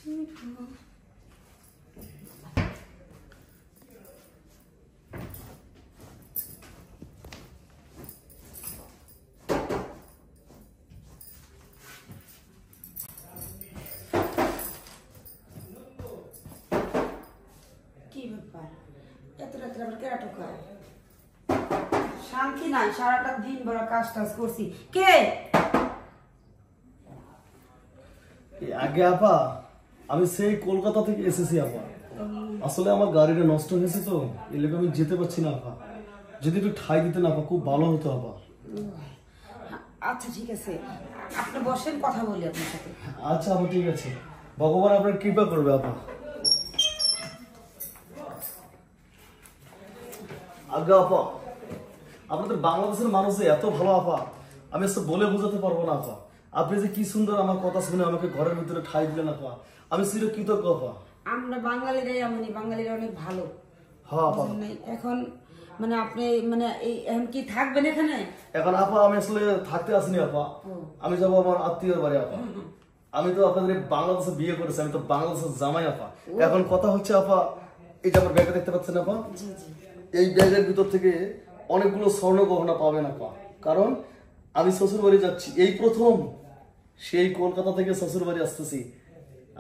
শান্তি নাই, সারাটা দিন বড় কাজ টাজ করছি। কে আগে আপা? আমি সেই কলকাতা থেকে এসেছি আপা। আসলে আমার গাড়িটা নষ্ট হয়েছে তো এই লেগে আমি যেতে পারছি না আপা। যদি একটু ঠাই দিতেন আপা খুব ভালো হতো আপা। আচ্ছা ঠিক আছে, আপনি বসেন, কথা বলি আপনার সাথে। আচ্ছা আপা ঠিক আছে, ভগবান আপনার কৃপা করবে আপা। আগে আপা আপনাদের বাংলাদেশের মানুষ এত ভালো আপা, আমি আসলে বলে বোঝাতে পারবো না আপা। আপনি যে কি সুন্দর আমার কথা শুনে আমাকে ঘরের ভিতরে ঠাই দিলেন আপা, আমি চিরকৃতজ্ঞ আপা। আমরা বাঙালিরাই এমনই, বাঙালিরা অনেক ভালো। হ্যাঁ আপা। এখন মানে আপনি মানে এখন কি থাকবেন এখানে? এখন আপা আমি আসলে থাকতে আসিনি আপা, আমি যাবো আমার আত্মীয়র বাড়ি আপা। আমি তো আপনাদের বাংলাদেশে বিয়ে করেছি, আমি তো বাংলাদেশের জামাই আপা। এখন কথা হচ্ছে আপা, এই যে আমার ব্যাগটা দেখতে পাচ্ছেন আপা, এই ব্যাগের ভিতর থেকে অনেকগুলো স্বর্ণ গহনা পাবেন আপা। কারণ আমি শ্বশুর বাড়ি যাচ্ছি, এই প্রথম সেই কলকাতা থেকে শ্বশুর বাড়ি আসতেছি।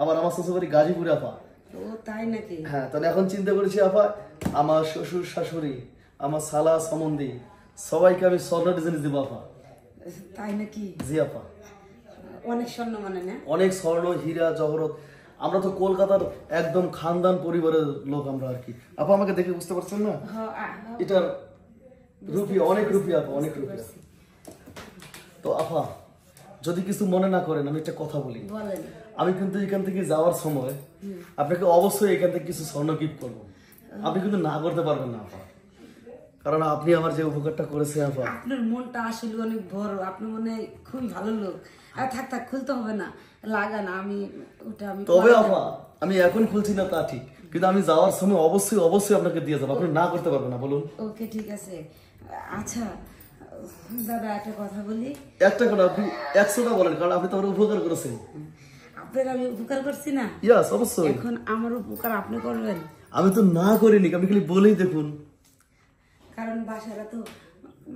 আবার আমার শ্বশুর বাড়ি গাজীপুরে আপা। ও তাই নাকি? হ্যাঁ, তাহলে এখন চিন্তা করেছি আপা, আমার শ্বশুর শাশুড়ি, আমার শালা সম্বন্ধী সবাইকে আমি স্বর্ণ জিনিস দেবো আপা। তাই নাকি? জি আপা। অনেক স্বর্ণ মানে না? অনেক স্বর্ণ, হীরা জহরত। আমরা তো কলকাতার একদম খানদান পরিবারের লোক আমরা আর কি আপা। আমাকে দেখে বুঝতে পারছেন না? এটার রুপি অনেক রুপি আপা, অনেক রুপি। তো আপা যদি কিছু মনে না করেন আমি একটা কথা বলি। আমি কিন্তু এখান থেকে যাওয়ার সময় আপনাকে অবশ্যই এখান থেকে কিছু স্বর্ণ গিফট করবো। আপনি কিন্তু না করতে পারবেন না আপা, কারণ আপনি আমার যে উপকারটা করেছেন আপা। আপনার মনটা আসলে অনেক বড়, আপনি মনে খুবই ভালো লোক। আর থাক থাক, খুলতে হবে না, লাগান। আমি ওটা আমি তবে আপা আমি এখন খুলছি না তা ঠিক, কিন্তু আমি যাওয়ার সময় অবশ্যই অবশ্যই আপনাকে দিয়ে যাবো। আপনি না করতে পারবেন না বলুন? ওকে ঠিক আছে। আচ্ছা দাদা একটা কথা বলি। একটা কথা আপনি 100টা বলেন, কারণ আপনি তো আমার উপকার করেছেন। আপনার আমি উপকার করছি না? ইয়েস অবশ্যই। এখন আমার উপকার আপনি করবেন। আমি তো না করিনি, আপনি খালি বলেই দেখুন। কারণ বাসারা তো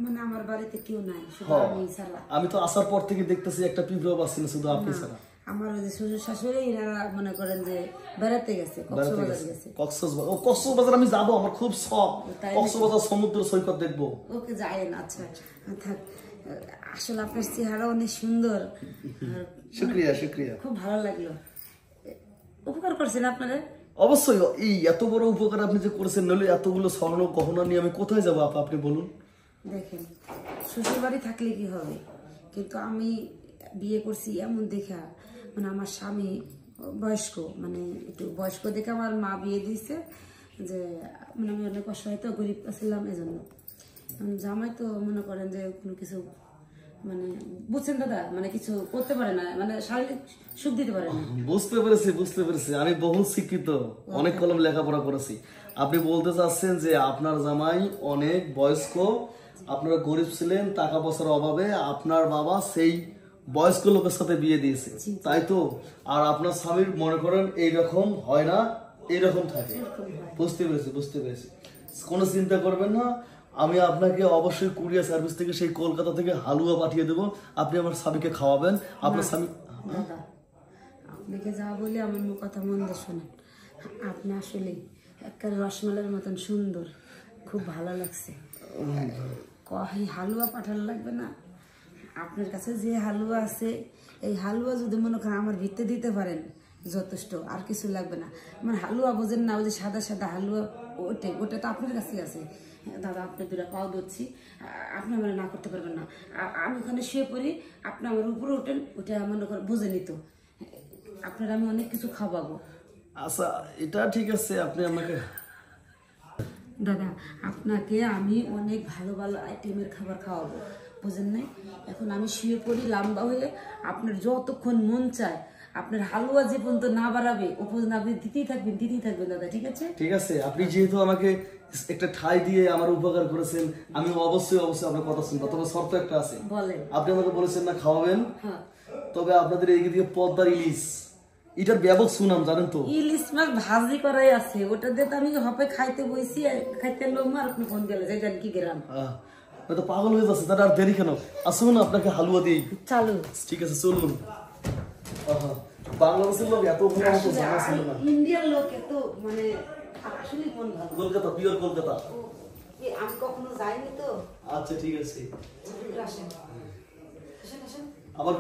মানে আমার বাড়িতে কেউ নাই, শুধু আমি ছাড়া। আমি তো আসার পর থেকে দেখতেছি একটা পিঁপড়াও বাসছিল শুধু আপনি ছাড়া। আমার ওই যে শ্বশুর শাশুড়ি এনারা মনে করেন যে বেড়াতে গেছে, কক্সবাজার গেছে। কক্সবাজার আমি যাবো, আমার খুব শখ কক্সবাজার সমুদ্র সৈকত দেখবো। ওকে যায়েন। আচ্ছা থাক, আসলে আপনার চেহারা অনেক সুন্দর। শুক্রিয়া শুক্রিয়া, খুব ভালো লাগলো। উপকার করছেন আপনারা? অবশ্যই। এই এত বড় উপকার আপনি যে করেছেন, নইলে এতগুলো স্বর্ণ গহনা নিয়ে আমি কোথায় যাবো আপা, আপনি বলুন? দেখেন শ্বশুর বাড়ি থাকলে কি হবে, কিন্তু আমি বিয়ে করছি এমন দেখা, মানে আমার স্বামী বয়স্ক, মানে একটু বয়স্ক দেখে আমার মা বিয়ে দিয়েছে। যে মানে আমি অনেক অসহায় তো, গরিব ছিলাম, এজন্য জামাই তো মনে করেন যে কোনো কিছু মানে বুঝছেন দাদা, মানে কিছু করতে পারে না, মানে শারীরিক সুখ দিতে পারে না। বুঝতে পেরেছি বুঝতে পেরেছি, আমি বহু শিক্ষিত, অনেক কলম লেখাপড়া করেছি। আপনি বলতে চাচ্ছেন যে আপনার জামাই অনেক বয়স্ক, আপনারা গরিব ছিলেন, টাকা পয়সার অভাবে আপনার বাবা সেই বয়স্ক লোকের সাথে বিয়ে দিয়েছে, তাই তো? আর আপনার স্বামীর মনে করেন এইরকম হয় না, এইরকম থাকে। বুঝতে পেরেছি বুঝতে পেরেছি, কোনো চিন্তা করবেন না। আমি আপনাকে অবশ্যই কুরিয়ার সার্ভিস থেকে সেই কলকাতা থেকে হালুয়া পাঠিয়ে দেবো, আপনি আমার স্বামীকে খাওয়াবেন। আপনার স্বামী দাদা আপনাকে যা বলি আমার কথা মন দিয়ে শোনেন। আপনি আসলে একটা রসমালাইয়ের মতন সুন্দর, খুব ভালো লাগছে। হালুয়া পাঠানো লাগবে না, আপনার কাছে যে হালুয়া আছে এই হালুয়া যদি মনে করেন আমার ভিতরে দিতে পারেন যথেষ্ট, আর কিছু লাগবে না। মানে হালুয়া বোঝেন না, ওই যে সাদা সাদা হালুয়া, ওটা তো আপনার কাছেই আছে। দাদা আপনি দুটা পাও দিচ্ছি, আপনি আমার না করতে পারবেন না। আমি ওখানে শুয়ে পড়ি, আপনি আমার উপরে ওঠেন, ওটা মনে করেন বুঝে নিত। আপনার আমি অনেক কিছু খাওয়াবো। আচ্ছা এটা ঠিক আছে, আপনি আমাকে দাদা আপনাকে আমি অনেক ভালো ভালো আইটেমের খাবার খাওয়াবো, বুঝেন নাই? এখন আমি শুয়ে পড়ি লম্বা হয়ে, আপনার যতক্ষণ মন চায় আপনার হালুয়া যে পর্যন্ত না বাড়াবে ও পর্যন্ত আপনি দিতেই থাকবেন দাদা, ঠিক আছে? ঠিক আছে, আপনি যেহেতু আমাকে একটা ঠাই দিয়ে আমার উপকার করেছেন, আমি অবশ্যই অবশ্যই আপনার কথা শুনবো। তবে শর্ত একটা আছে। বলেন। আপনি আমাকে বলেছেন না খাওয়াবেন, তবে আপনাদের এই দিকে পদ্মার ইলিশ, এটার ব্যাপক সুনাম জানেন তো। ইলিশ মাছ ভাজি করাই আছে, ওটা দিয়ে তো আমি হপে খাইতে বইছি, খাইতে লোম আর আপনি ফোন দিলে যাই কি গ্রাম আমি তো পাগল হয়ে যাচ্ছে, তাহলে আর দেরি কেন, আসুন আপনাকে হালুয়া দিই। চালু। ঠিক আছে চলুন। বাংলাদেশের লোক এত ভালো আমাকে জানা ছিল না। ইন্ডিয়ার লোক এত মানে আসলে মন ভালো। কলকাতা, পিওর কলকাতা। আমি কখনো যাইনি তো। আচ্ছা ঠিক আছে, আসেন আসেন আসেন। আবার